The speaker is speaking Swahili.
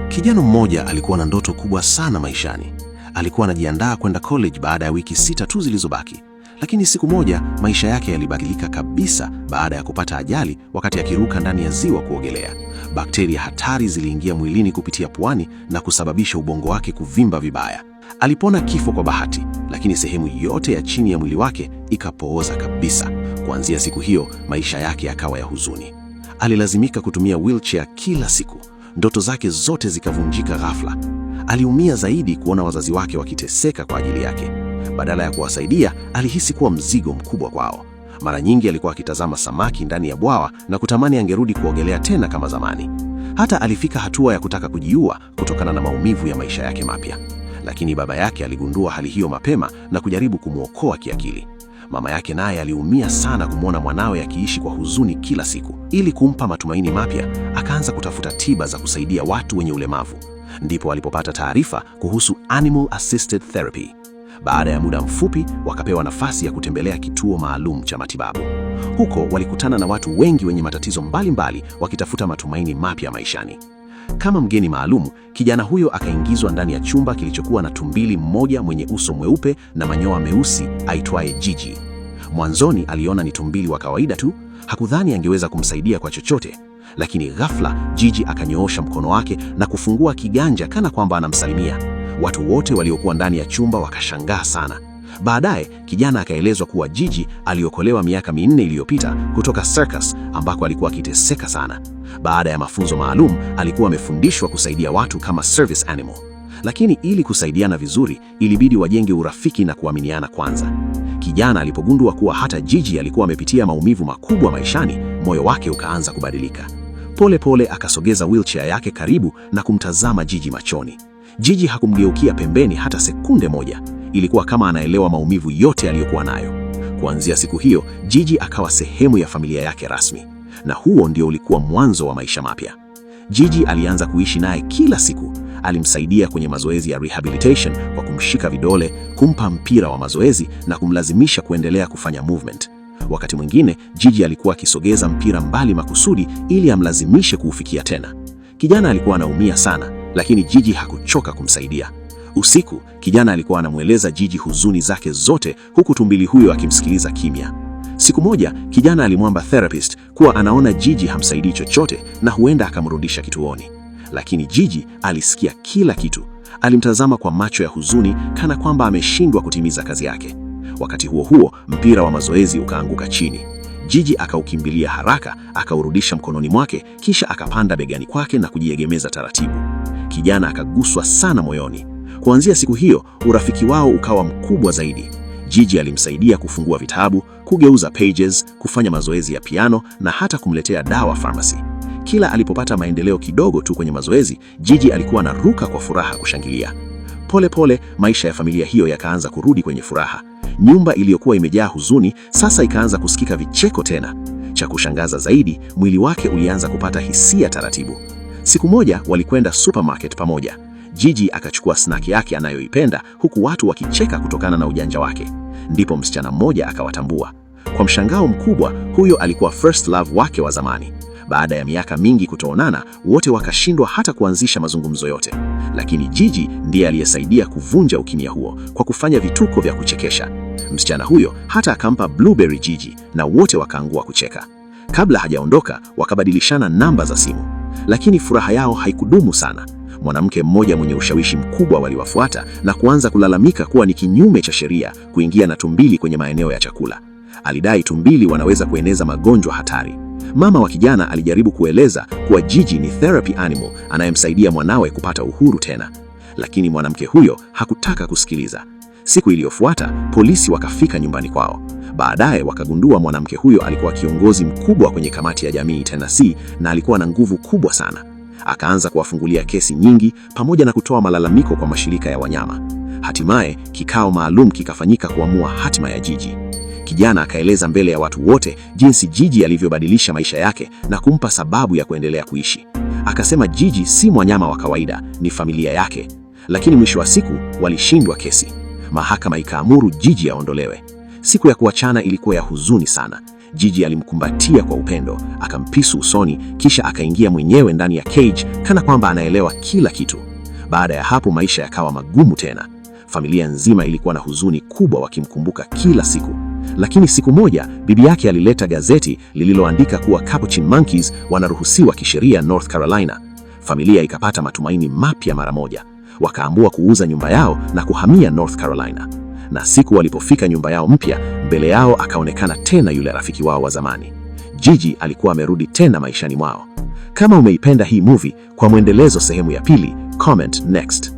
Kijana mmoja alikuwa na ndoto kubwa sana maishani. Alikuwa anajiandaa kwenda college baada ya wiki 6 tu zilizobaki. Lakini siku moja maisha yake yalibadilika kabisa baada ya kupata ajali wakati akiruka ndani ya ziwa kuogelea. Bakteria hatari ziliingia mwilini kupitia puani na kusababisha ubongo wake kuvimba vibaya. Alipona kifo kwa bahati, lakini sehemu yote ya chini ya mwili wake ikapooza kabisa. Kuanzia siku hiyo, maisha yake yakawa ya huzuni. Alilazimika kutumia wheelchair kila siku. Ndoto zake zote zikavunjika ghafla. Aliumia zaidi kuona wazazi wake wakiteseka kwa ajili yake. Badala ya kuwasaidia, alihisi kuwa mzigo mkubwa kwao. Mara nyingi alikuwa akitazama samaki ndani ya bwawa na kutamani angerudi kuogelea tena kama zamani. Hata alifika hatua ya kutaka kujiua kutokana na maumivu ya maisha yake mapya. Lakini baba yake aligundua hali hiyo mapema na kujaribu kumwokoa kiakili. Mama yake naye aliumia sana kumwona mwanawe akiishi kwa huzuni kila siku. Ili kumpa matumaini mapya, akaanza kutafuta tiba za kusaidia watu wenye ulemavu. Ndipo alipopata taarifa kuhusu Animal Assisted Therapy. Baada ya muda mfupi, wakapewa nafasi ya kutembelea kituo maalum cha matibabu. Huko walikutana na watu wengi wenye matatizo mbalimbali wakitafuta matumaini mapya maishani. Kama mgeni maalum, kijana huyo akaingizwa ndani ya chumba kilichokuwa na tumbili mmoja mwenye uso mweupe na manyoya meusi aitwaye Gigi. Mwanzoni aliona ni tumbili wa kawaida tu, hakudhani angeweza kumsaidia kwa chochote. Lakini ghafla Gigi akanyoosha mkono wake na kufungua kiganja kana kwamba anamsalimia. Watu wote waliokuwa ndani ya chumba wakashangaa sana. Baadaye kijana akaelezwa kuwa Gigi aliokolewa miaka 4 iliyopita kutoka circus ambako alikuwa akiteseka sana. Baada ya mafunzo maalum, alikuwa amefundishwa kusaidia watu kama service animal. Lakini ili kusaidiana vizuri, ilibidi wajenge urafiki na kuaminiana kwanza. Kijana alipogundua kuwa hata Gigi alikuwa amepitia maumivu makubwa maishani, moyo wake ukaanza kubadilika. Pole pole akasogeza wheelchair yake karibu na kumtazama Gigi machoni. Gigi hakumgeukia pembeni hata sekunde moja. Ilikuwa kama anaelewa maumivu yote aliyokuwa nayo. Kuanzia siku hiyo, Gigi akawa sehemu ya familia yake rasmi. Na huo ndio ulikuwa mwanzo wa maisha mapya. Gigi alianza kuishi naye kila siku. Alimsaidia kwenye mazoezi ya rehabilitation kwa kumshika vidole, kumpa mpira wa mazoezi na kumlazimisha kuendelea kufanya movement. Wakati mwingine, Gigi alikuwa akisogeza mpira mbali makusudi ili amlazimishe kuufikia tena. Kijana alikuwa anaumia sana, lakini Gigi hakuchoka kumsaidia. Usiku, kijana alikuwa anamweleza Gigi huzuni zake zote huku tumbili huyo akimsikiliza kimya. Siku moja, kijana alimwomba therapist kuwa anaona Gigi hamsaidii chochote na huenda akamrudisha kituoni. Lakini Gigi alisikia kila kitu. Alimtazama kwa macho ya huzuni kana kwamba ameshindwa kutimiza kazi yake. Wakati huo huo, mpira wa mazoezi ukaanguka chini. Gigi akaukimbilia haraka, akaurudisha mkononi mwake, kisha akapanda begani kwake na kujiegemeza taratibu. Kijana akaguswa sana moyoni. Kuanzia siku hiyo, urafiki wao ukawa mkubwa zaidi. Gigi alimsaidia kufungua vitabu, kugeuza pages, kufanya mazoezi ya piano na hata kumletea dawa pharmacy. Kila alipopata maendeleo kidogo tu kwenye mazoezi, Gigi alikuwa anaruka kwa furaha kushangilia. Pole pole, maisha ya familia hiyo yakaanza kurudi kwenye furaha. Nyumba iliyokuwa imejaa huzuni sasa ikaanza kusikika vicheko tena. Cha kushangaza zaidi, mwili wake ulianza kupata hisia taratibu. Siku moja walikwenda supermarket pamoja. Gigi akachukua snack yake anayoipenda huku watu wakicheka kutokana na ujanja wake. Ndipo msichana mmoja akawatambua. Kwa mshangao mkubwa, huyo alikuwa first love wake wa zamani. Baada ya miaka mingi kutoonana, wote wakashindwa hata kuanzisha mazungumzo yote. Lakini Gigi ndiye aliyesaidia kuvunja ukimya huo kwa kufanya vituko vya kuchekesha. Msichana huyo hata akampa blueberry Gigi na wote wakaangua kucheka. Kabla hajaondoka, wakabadilishana namba za simu. Lakini furaha yao haikudumu sana. Mwanamke mmoja mwenye ushawishi mkubwa waliwafuata na kuanza kulalamika kuwa ni kinyume cha sheria kuingia na tumbili kwenye maeneo ya chakula. Alidai tumbili wanaweza kueneza magonjwa hatari. Mama wa kijana alijaribu kueleza kuwa Gigi ni therapy animal anayemsaidia mwanawe kupata uhuru tena. Lakini mwanamke huyo hakutaka kusikiliza. Siku iliyofuata, polisi wakafika nyumbani kwao. Baadaye wakagundua mwanamke huyo alikuwa kiongozi mkubwa kwenye kamati ya jamii Tennessee na alikuwa na nguvu kubwa sana. Akaanza kuwafungulia kesi nyingi pamoja na kutoa malalamiko kwa mashirika ya wanyama. Hatimaye, kikao maalum kikafanyika kuamua hatima ya Gigi. Kijana akaeleza mbele ya watu wote jinsi Gigi alivyobadilisha maisha yake na kumpa sababu ya kuendelea kuishi. Akasema Gigi si mwanyama wa kawaida, ni familia yake. Lakini mwisho wa siku walishindwa kesi. Mahakama ikaamuru Gigi aondolewe. Siku ya kuachana ilikuwa ya huzuni sana. Gigi alimkumbatia kwa upendo, akampisu usoni, kisha akaingia mwenyewe ndani ya cage kana kwamba anaelewa kila kitu. Baada ya hapo maisha yakawa magumu tena. Familia nzima ilikuwa na huzuni kubwa wakimkumbuka kila siku. Lakini siku moja bibi yake alileta gazeti lililoandika kuwa Capuchin Monkeys wanaruhusiwa kisheria North Carolina. Familia ikapata matumaini mapya mara moja. Wakaamua kuuza nyumba yao na kuhamia North Carolina. Na siku walipofika nyumba yao mpya, mbele yao akaonekana tena yule rafiki wao wa zamani. Gigi alikuwa amerudi tena maishani mwao. Kama umeipenda hii movie, kwa mwendelezo sehemu ya pili, comment next.